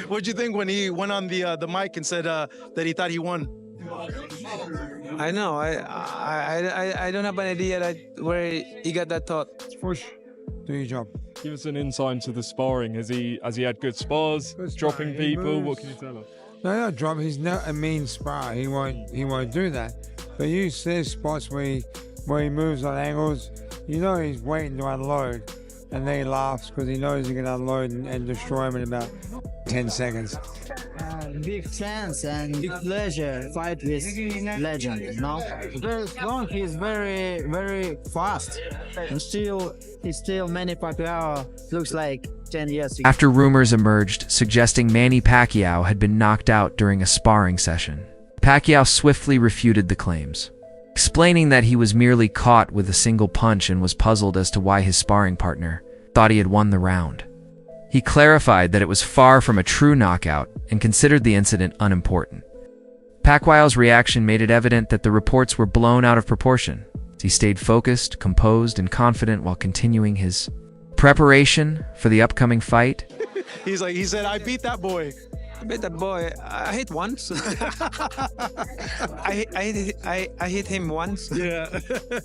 What'd you think when he went on the mic and said that he thought he won? I know. I don't have an idea where he got that thought. Push. Do your job. Give us an insight into the sparring. Has he had good spars? Dropping people? What can you tell us? No, not drop. He's not a mean spar. He won't do that. But you see spots where he moves on angles. You know he's waiting to unload, and then he laughs because he knows he's gonna unload and destroy him in about 10 seconds. Big chance and big pleasure fight with legend, you know? Very strong, he's very, very fast. And he's still Manny Pacquiao looks like 10 years ago. After rumors emerged suggesting Manny Pacquiao had been knocked out during a sparring session, Pacquiao swiftly refuted the claims, explaining that he was merely caught with a single punch and was puzzled as to why his sparring partner thought he had won the round. He clarified that it was far from a true knockout and considered the incident unimportant. Pacquiao's reaction made it evident that the reports were blown out of proportion. He stayed focused, composed, and confident while continuing his preparation for the upcoming fight. He said, I beat that boy. I bet that boy. I hit once. I hit him once. Yeah,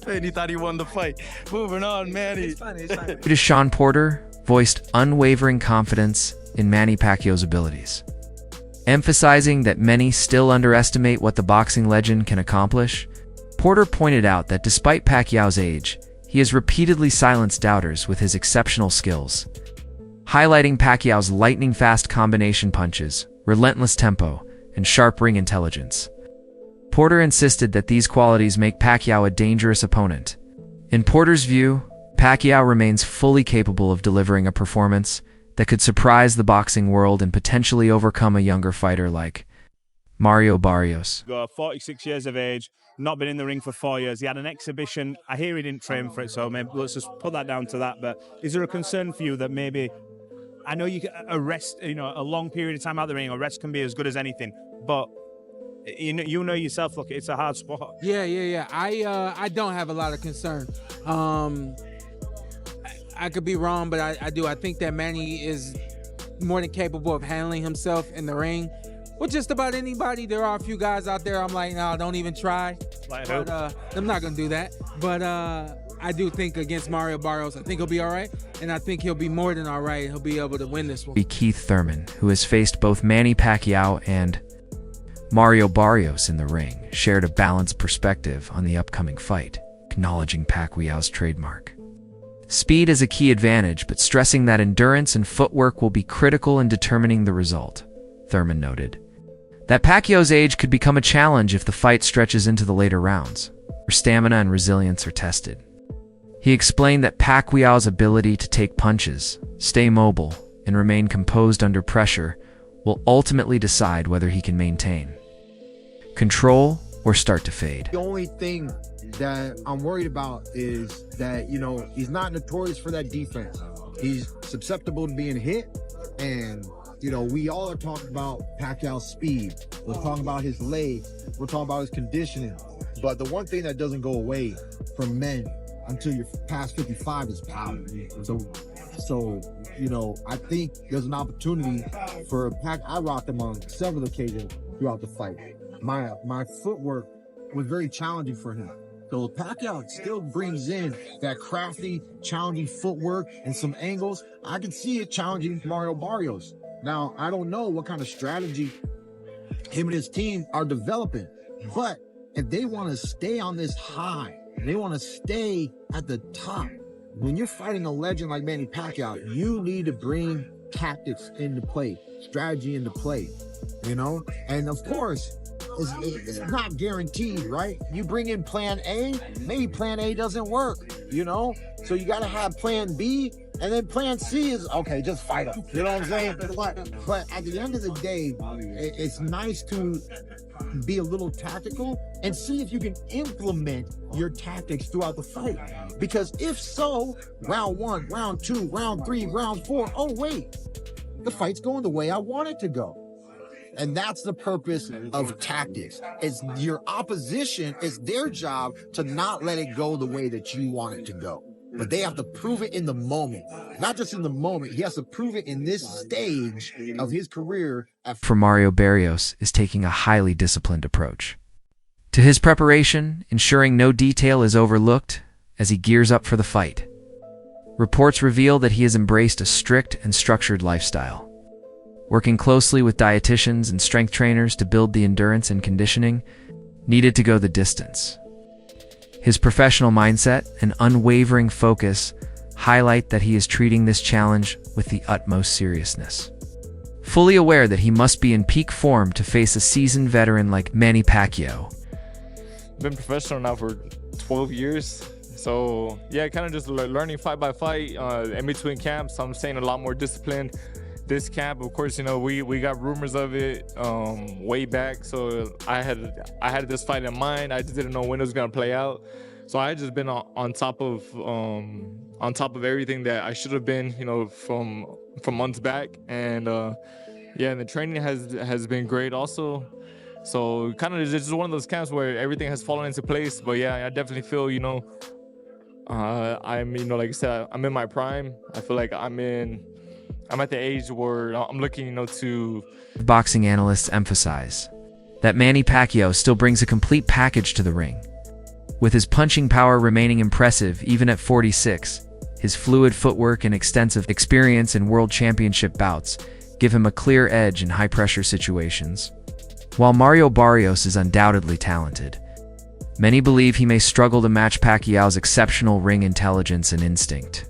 and he thought he won the fight. Moving on, Manny. It's fine. Sean Porter voiced unwavering confidence in Manny Pacquiao's abilities, emphasizing that many still underestimate what the boxing legend can accomplish. Porter pointed out that despite Pacquiao's age, he has repeatedly silenced doubters with his exceptional skills, highlighting Pacquiao's lightning-fast combination punches, relentless tempo, and sharp ring intelligence. Porter insisted that these qualities make Pacquiao a dangerous opponent. In Porter's view, Pacquiao remains fully capable of delivering a performance that could surprise the boxing world and potentially overcome a younger fighter like Mario Barrios. 46 years of age, not been in the ring for 4 years. He had an exhibition. I hear he didn't train for it, so maybe let's just put that down to that. But is there a concern for you that maybe, I know you can arrest, a long period of time out of the ring, a rest can be as good as anything, but you know yourself, look, it's a hard sport. Yeah. I don't have a lot of concern. I could be wrong, but I do. I think that Manny is more than capable of handling himself in the ring. With just about anybody, there are a few guys out there I'm like, no, don't even try. Like but I'm not gonna do that. But I do think against Mario Barrios, I think he'll be all right, and I think he'll be more than all right. He'll be able to win this one. Keith Thurman, who has faced both Manny Pacquiao and Mario Barrios in the ring, shared a balanced perspective on the upcoming fight, acknowledging Pacquiao's trademark. Speed is a key advantage, but stressing that endurance and footwork will be critical in determining the result. Thurman noted that Pacquiao's age could become a challenge if the fight stretches into the later rounds, where stamina and resilience are tested. He explained that Pacquiao's ability to take punches, stay mobile, and remain composed under pressure will ultimately decide whether he can maintain control or start to fade. The only thing that I'm worried about is that, he's not notorious for that defense. He's susceptible to being hit, and we all are talking about Pacquiao's speed. We're talking about his legs. We're talking about his conditioning. But the one thing that doesn't go away from men until you're past 55 is power. So I think there's an opportunity for Pac. I rocked him on several occasions throughout the fight. My footwork was very challenging for him. So Pacquiao still brings in that crafty, challenging footwork and some angles. I can see it challenging Mario Barrios. Now, I don't know what kind of strategy him and his team are developing, but if they want to stay on this high, they want to stay at the top, when you're fighting a legend like Manny Pacquiao, you need to bring tactics into play, strategy into play, And of course, it's not guaranteed, right? You bring in plan A, maybe plan A doesn't work, So you got to have plan B, and then plan C is, okay, just fight him. You know what I'm saying? But at the end of the day, it's nice to be a little tactical and see if you can implement your tactics throughout the fight. Because if so, round 1, round 2, round 3, round 4, oh wait, the fight's going the way I want it to go. And that's the purpose of tactics. It's your opposition, it's their job to not let it go the way that you want it to go. but they have to prove it in the moment. Not just in the moment, he has to prove it in this stage of his career. For Mario Barrios is taking a highly disciplined approach to his preparation, ensuring no detail is overlooked as he gears up for the fight. Reports reveal that he has embraced a strict and structured lifestyle, working closely with dietitians and strength trainers to build the endurance and conditioning needed to go the distance. His professional mindset and unwavering focus highlight that he is treating this challenge with the utmost seriousness, fully aware that he must be in peak form to face a seasoned veteran like Manny Pacquiao. Been professional now for 12 years. So yeah, kind of just learning fight by fight. In between camps, I'm staying a lot more disciplined. This camp, of course, you know, we got rumors of it way back. So I had this fight in mind. I just didn't know when it was gonna play out. So I had just been on top of everything that I should have been, you know, from months back. And yeah, and the training has been great also. So kind of just one of those camps where everything has fallen into place. But yeah, I definitely feel, you know, I'm, you know, like I said, I'm in my prime. I feel like I'm at the age where I'm looking, you know, to... Boxing analysts emphasize that Manny Pacquiao still brings a complete package to the ring. With his punching power remaining impressive even at 46, his fluid footwork and extensive experience in world championship bouts give him a clear edge in high-pressure situations. While Mario Barrios is undoubtedly talented, many believe he may struggle to match Pacquiao's exceptional ring intelligence and instinct.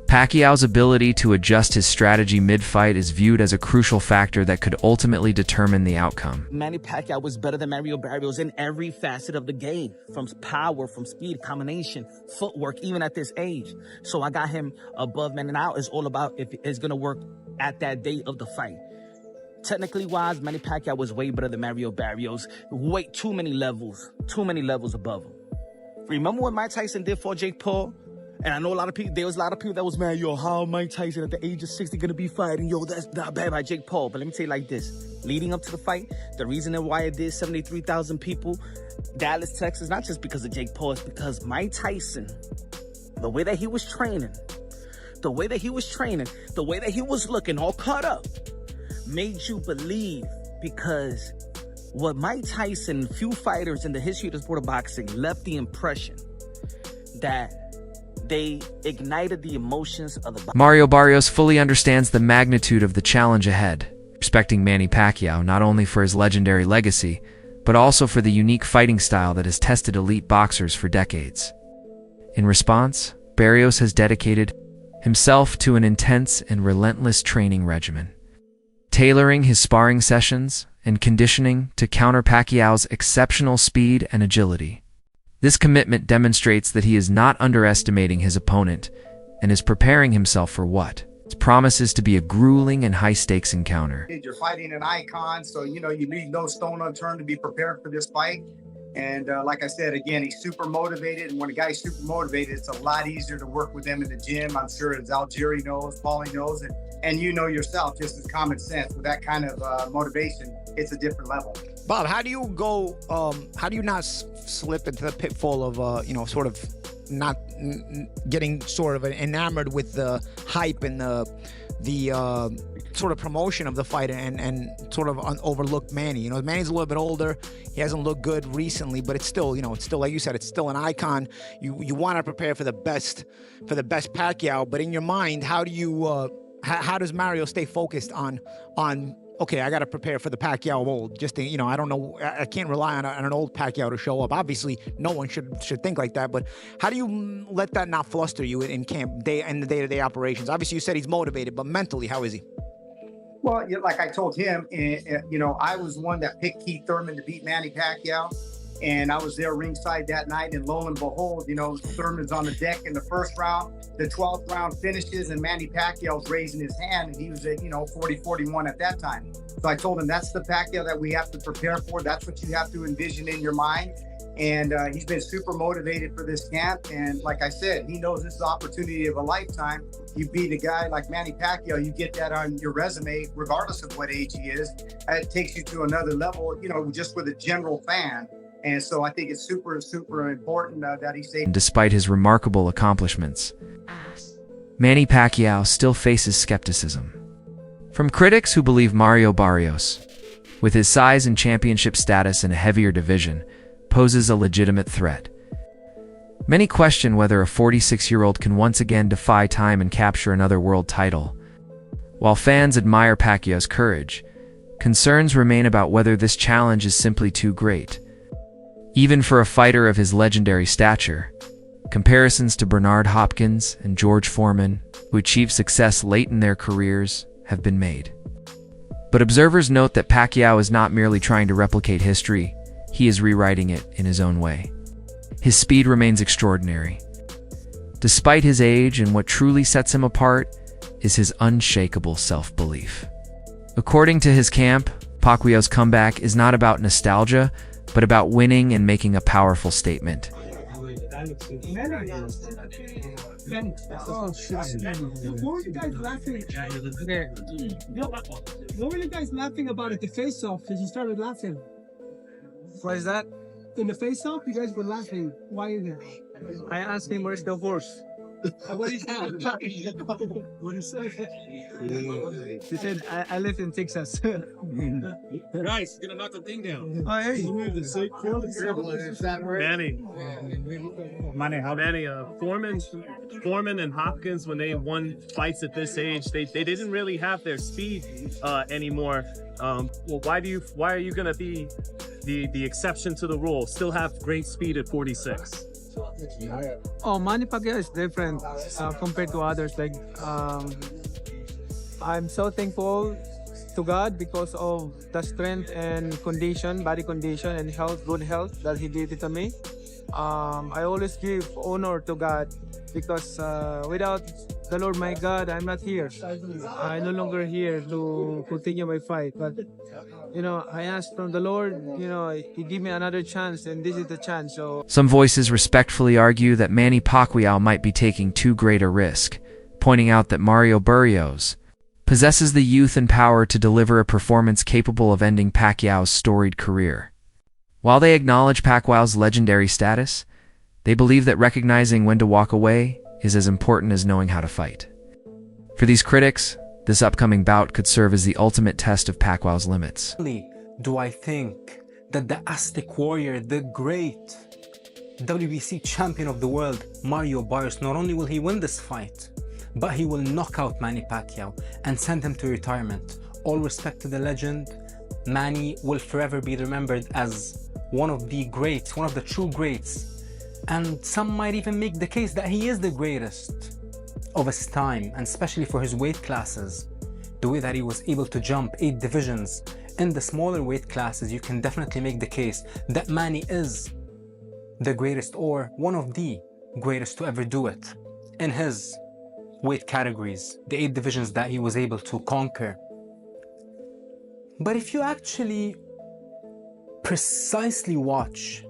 Pacquiao's ability to adjust his strategy mid-fight is viewed as a crucial factor that could ultimately determine the outcome. Manny Pacquiao was better than Mario Barrios in every facet of the game, from power, from speed, combination, footwork, even at this age. So I got him above Manny. Now it's all about if it's going to work at that day of the fight. Technically wise, Manny Pacquiao was way better than Mario Barrios. Way too many levels above him. Remember what Mike Tyson did for Jake Paul? And I know there was a lot of people that was mad, yo, how Mike Tyson at the age of 60 gonna be fighting? Yo, that's not bad by Jake Paul. But let me tell you like this, leading up to the fight, the reason why it did 73,000 people, Dallas, Texas, not just because of Jake Paul, it's because Mike Tyson, the way that he was training, the way that he was looking all cut up, made you believe, because what Mike Tyson, few fighters in the history of the sport of boxing left the impression that they ignited the emotions of the... Mario Barrios fully understands the magnitude of the challenge ahead, respecting Manny Pacquiao not only for his legendary legacy, but also for the unique fighting style that has tested elite boxers for decades. In response, Barrios has dedicated himself to an intense and relentless training regimen, tailoring his sparring sessions and conditioning to counter Pacquiao's exceptional speed and agility. This commitment demonstrates that he is not underestimating his opponent and is preparing himself for what promises to be a grueling and high-stakes encounter. You're fighting an icon, so you leave no stone unturned to be prepared for this fight. And like I said, again, he's super motivated. And when a guy's super motivated, it's a lot easier to work with them in the gym. I'm sure as Algieri knows, Paulie knows, and you know yourself, just as common sense, with that kind of motivation, it's a different level. Bob, how do you go, how do you not slip into the pitfall of, sort of not getting sort of enamored with the hype and the sort of promotion of the fight and sort of overlook Manny? Manny's a little bit older. He hasn't looked good recently, but it's still, it's still, like you said, it's still an icon. You want to prepare for the best Pacquiao, but in your mind, how do you, how does Mario stay focused on okay, I got to prepare for the Pacquiao old, just to, I don't know, I can't rely on an old Pacquiao to show up. Obviously, no one should think like that, but how do you let that not fluster you in camp, in the day-to-day operations? Obviously, you said he's motivated, but mentally, how is he? Well, like I told him, I was one that picked Keith Thurman to beat Manny Pacquiao, and I was there ringside that night, and lo and behold, Thurman's on the deck in the first round. The 12th round finishes, and Manny Pacquiao's raising his hand, and he was at, 40-41 at that time. So I told him that's the Pacquiao that we have to prepare for. That's what you have to envision in your mind. And he's been super motivated for this camp. And like I said, he knows this is the opportunity of a lifetime. You beat a guy like Manny Pacquiao, you get that on your resume, regardless of what age he is. It takes you to another level, just with a general fan. And so I think it's super, super important that he stays. Despite his remarkable accomplishments, Manny Pacquiao still faces skepticism. From critics who believe Mario Barrios, with his size and championship status in a heavier division, poses a legitimate threat. Many question whether a 46-year-old can once again defy time and capture another world title. While fans admire Pacquiao's courage, concerns remain about whether this challenge is simply too great. Even for a fighter of his legendary stature, comparisons to Bernard Hopkins and George Foreman, who achieved success late in their careers, have been made. But observers note that Pacquiao is not merely trying to replicate history, he is rewriting it in his own way. His speed remains extraordinary. Despite his age, and what truly sets him apart is his unshakable self-belief. According to his camp, Pacquiao's comeback is not about nostalgia, but about winning and making a powerful statement. What were you guys laughing? What were you guys laughing about at the face-off? Because you started laughing. What is that? In the face-off, you guys were laughing. Why is that? I asked him where's the horse. What is that? What is that? He said, I live in Texas. Guys, gonna knock the thing down. Oh, hey. Manny, Foreman and Hopkins, when they won fights at this age, they didn't really have their speed anymore. Well, why are you gonna be the exception to the rule? Still have great speed at 46. Oh, Manny Pacquiao is different compared to others. Like, I'm so thankful to God because of the strength and condition, body condition and health, good health that He did it to me. I always give honor to God because without the Lord my God, I'm not here. I'm no longer here to continue my fight. But, I asked from the Lord, He gave me another chance, and this is the chance. So Some voices respectfully argue that Manny Pacquiao might be taking too great a risk, pointing out that Mario Barrios possesses the youth and power to deliver a performance capable of ending Pacquiao's storied career. While they acknowledge Pacquiao's legendary status, they believe that recognizing when to walk away is as important as knowing how to fight. For these critics, this upcoming bout could serve as the ultimate test of Pacquiao's limits. Do I think that the Aztec warrior, the great WBC champion of the world, Mario Barrios, not only will he win this fight, but he will knock out Manny Pacquiao and send him to retirement. All respect to the legend, Manny will forever be remembered as one of the greats, one of the true greats. And some might even make the case that he is the greatest of his time, and especially for his weight classes. The way that he was able to jump 8 divisions in the smaller weight classes, you can definitely make the case that Manny is the greatest, or one of the greatest to ever do it in his weight categories, the 8 divisions that he was able to conquer. But if you actually precisely watch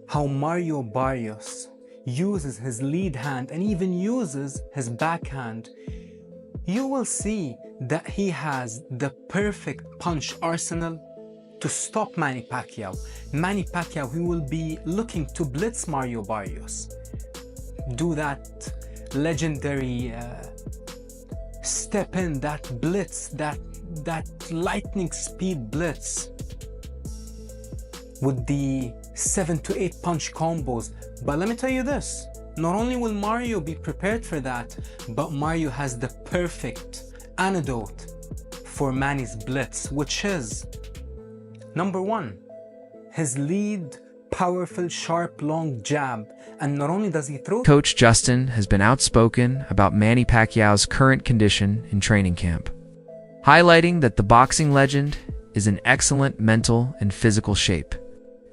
how Mario Barrios uses his lead hand and even uses his backhand, you will see that he has the perfect punch arsenal to stop Manny Pacquiao. Manny Pacquiao, he will be looking to blitz Mario Barrios, do that legendary step in, that blitz, that lightning speed blitz with the 7 to 8 punch combos. But let me tell you this, not only will Mario be prepared for that, but Mario has the perfect antidote for Manny's blitz, which is number 1, his lead powerful, sharp, long jab. And not only does he throw... Coach Justin has been outspoken about Manny Pacquiao's current condition in training camp, highlighting that the boxing legend is in excellent mental and physical shape.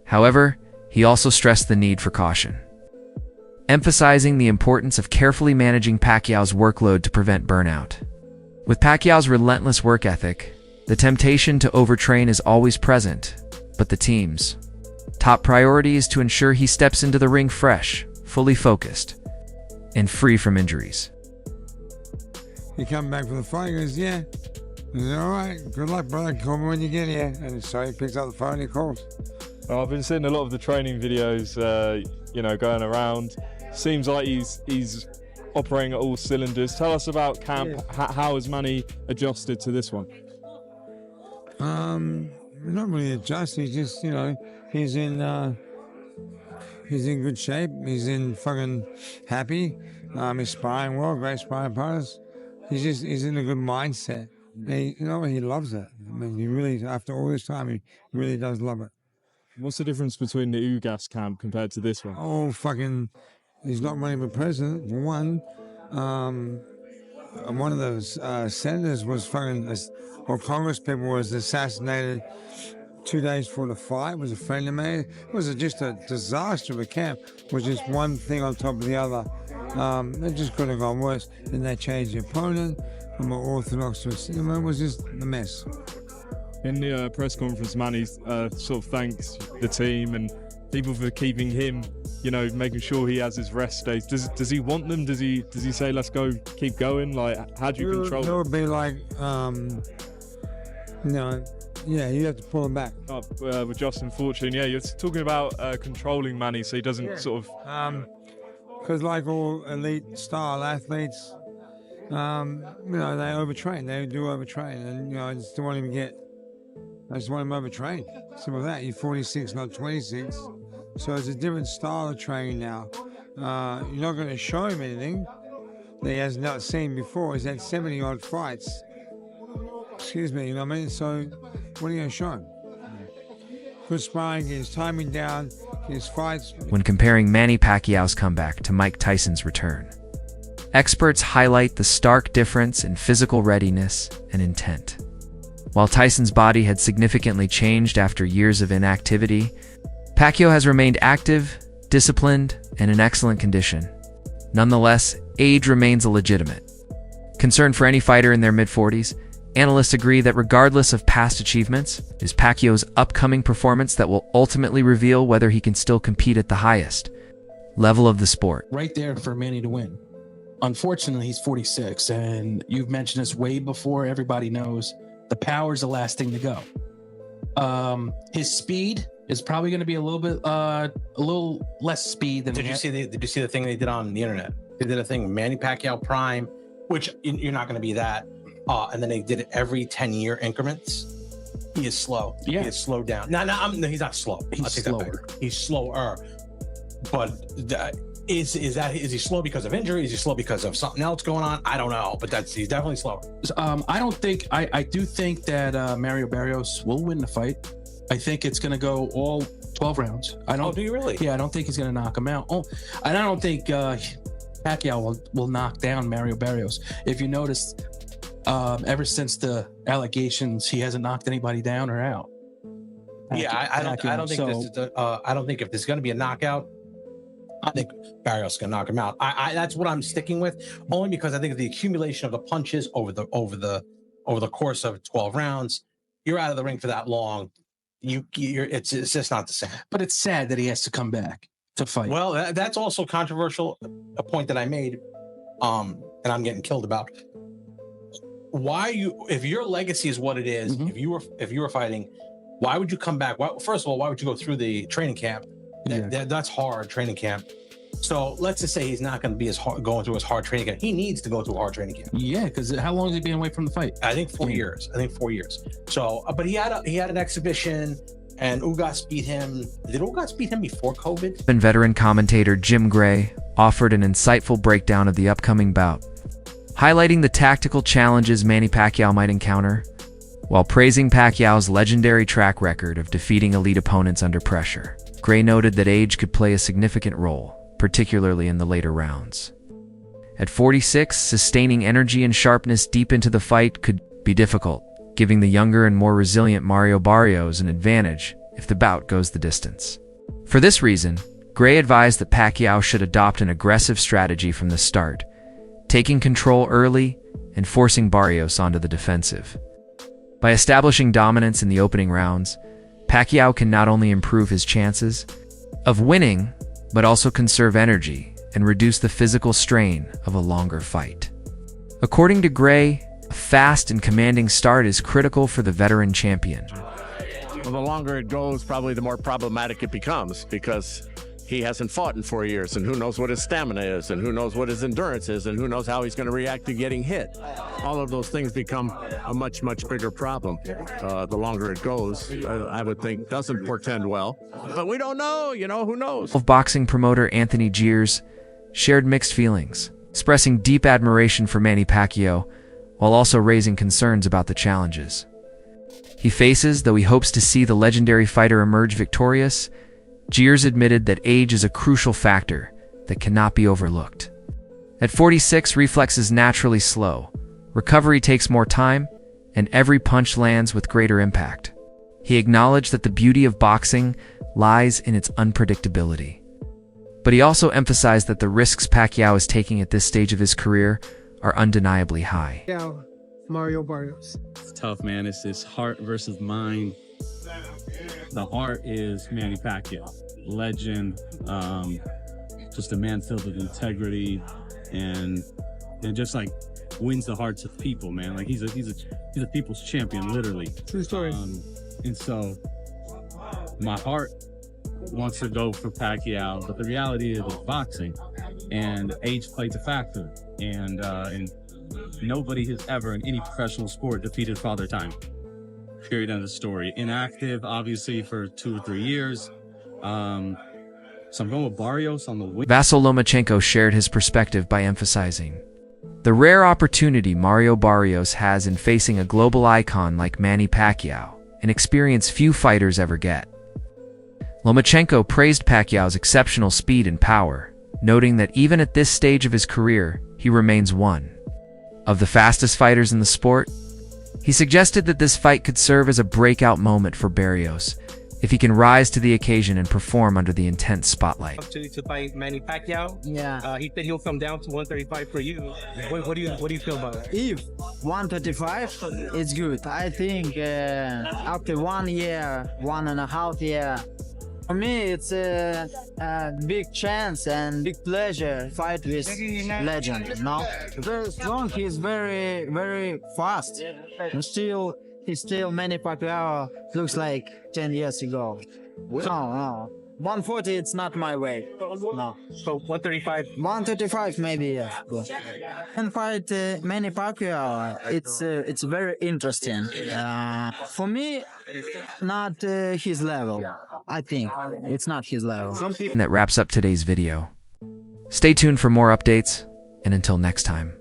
However, he also stressed the need for caution, emphasizing the importance of carefully managing Pacquiao's workload to prevent burnout. With Pacquiao's relentless work ethic, the temptation to overtrain is always present, but the team's top priority is to ensure he steps into the ring fresh, fully focused, and free from injuries. He come back for the fight, he goes, yeah. I said, all right, good luck, brother. Call me when you get here. And so he picks up the phone and he calls. I've been seeing a lot of the training videos, you know, going around. Seems like he's operating at all cylinders. Tell us about camp. How has Manny adjusted to this one? Not really adjusted. He's just, you know, he's in good shape. He's in fucking happy. He's sparring well, great sparring partners. He's in a good mindset. He, you know, he loves it. I mean, he really, after all this time, he really does love it. What's the difference between the Ugas camp compared to this one? Oh, fucking, he's not running for president, for one. And one of those senators was fucking, or Congress people was assassinated 2 days before the fight. It was a friend of mine. It was just a disaster of a camp. It was just one thing on top of the other. It just could have gone worse. Then they changed the opponent from an Orthodox to a cinema. It was just a mess. In the press conference, Manny sort of thanks the team and people for keeping him, you know, making sure he has his rest days. Does he want them? Does he say, let's go, keep going? Like, how do you control it? It would be like, you know, yeah, you have to pull him back. With Justin Fortune, yeah, you're talking about controlling Manny so he doesn't sort of... Because like all elite style athletes, you know, they overtrain. They do overtrain. And, you know, I just don't want him to get... I just want him overtrained. Simple as that. He's 46, not 26. So it's a different style of training now. You're not going to show him anything that he has not seen before. He's had 70-odd fights. Excuse me, you know what I mean? So what are you going to show him? Good sparring, get his timing down, get his fights. When comparing Manny Pacquiao's comeback to Mike Tyson's return, experts highlight the stark difference in physical readiness and intent. While Tyson's body had significantly changed after years of inactivity, Pacquiao has remained active, disciplined, and in excellent condition. Nonetheless, age remains a legitimate concern for any fighter in their mid-40s. Analysts agree that regardless of past achievements, it is Pacquiao's upcoming performance that will ultimately reveal whether he can still compete at the highest level of the sport. Right there for Manny to win. Unfortunately, he's 46, and you've mentioned this way before. Everybody knows the power is the last thing to go. His speed is probably going to be a little less speed than. Did you see the thing they did on the internet? They did a thing, Manny Pacquiao Prime, which you're not going to be that. And then they did it every 10-year increments. He is slow. Yeah. He is slowed down. No, he's not slow. He's slower. He's slower. But is he slow because of injury? Is he slow because of something else going on? I don't know. But he's definitely slower. I do think that Mario Barrios will win the fight. I think it's going to go all 12 rounds. Do you really? Yeah, I don't think he's going to knock him out. Oh, and I don't think Pacquiao will knock down Mario Barrios. If you notice, ever since the allegations, he hasn't knocked anybody down or out. I don't think if there's going to be a knockout, I think Barrios can knock him out. That's what I'm sticking with, only because I think the accumulation of the punches over the course of 12 rounds, you're out of the ring for that long. It's just not the same. But it's sad that he has to come back to fight. Well, that's also controversial. A point that I made, and I'm getting killed about. If your legacy is what it is, if you were fighting, why would you come back? First of all, why would you go through the training camp? That's hard training camp. So let's just say he's not going to be going through his hard training camp. He needs to go through a hard training camp. Yeah, because how long has he been away from the fight? I think 4 years. 4 years. So, but he had an exhibition, and Ugas beat him. Did Ugas beat him before COVID? And veteran commentator Jim Gray offered an insightful breakdown of the upcoming bout, highlighting the tactical challenges Manny Pacquiao might encounter, while praising Pacquiao's legendary track record of defeating elite opponents under pressure. Gray noted that age could play a significant role, particularly in the later rounds. At 46, sustaining energy and sharpness deep into the fight could be difficult, giving the younger and more resilient Mario Barrios an advantage if the bout goes the distance. For this reason, Gray advised that Pacquiao should adopt an aggressive strategy from the start, taking control early and forcing Barrios onto the defensive. By establishing dominance in the opening rounds, Pacquiao can not only improve his chances of winning, but also conserve energy and reduce the physical strain of a longer fight. According to Gray, a fast and commanding start is critical for the veteran champion. Well, the longer it goes, probably the more problematic it becomes because he hasn't fought in 4 years, and who knows what his stamina is, and who knows what his endurance is, and who knows how he's going to react to getting hit. All of those things become a much, much bigger problem. The longer it goes, I would think doesn't portend well. But we don't know, who knows? Boxing promoter Anthony Gears shared mixed feelings, expressing deep admiration for Manny Pacquiao, while also raising concerns about the challenges he faces. Though he hopes to see the legendary fighter emerge victorious, Gears admitted that age is a crucial factor that cannot be overlooked. At 46, reflex is naturally slow, recovery takes more time, and every punch lands with greater impact. He acknowledged that the beauty of boxing lies in its unpredictability. But he also emphasized that the risks Pacquiao is taking at this stage of his career are undeniably high. Yeah, Mario Barrios. It's tough, man. It's this heart versus mind. The heart is Manny Pacquiao, legend, just a man filled with integrity, and just like wins the hearts of people, man. Like he's a people's champion, literally. True story. And so my heart wants to go for Pacquiao, but the reality is it's boxing, and age plays a factor, and nobody has ever in any professional sport defeated Father Time. Period, end of story. Inactive, obviously, for 2 or 3 years. So I'm going with Barrios on the win. Vasyl Lomachenko shared his perspective by emphasizing the rare opportunity Mario Barrios has in facing a global icon like Manny Pacquiao, an experience few fighters ever get. Lomachenko praised Pacquiao's exceptional speed and power, noting that even at this stage of his career, he remains one of the fastest fighters in the sport. He suggested that this fight could serve as a breakout moment for Barrios, if he can rise to the occasion and perform under the intense spotlight. To fight Manny Pacquiao. Yeah. He said he'll come down to 135 for you. What do you feel about that? If 135 is good, I think after 1 year, 1.5 years, for me it's a big chance and big pleasure fight with legend. Very strong. He's very, very fast. And he's still Manny Pacquiao looks like 10 years ago. No. 140, it's not my way. No. So 135? 135 maybe, yeah. And fight Manny Pacquiao, it's very interesting. For me, not his level. I think it's not his level. And that wraps up today's video. Stay tuned for more updates, and until next time.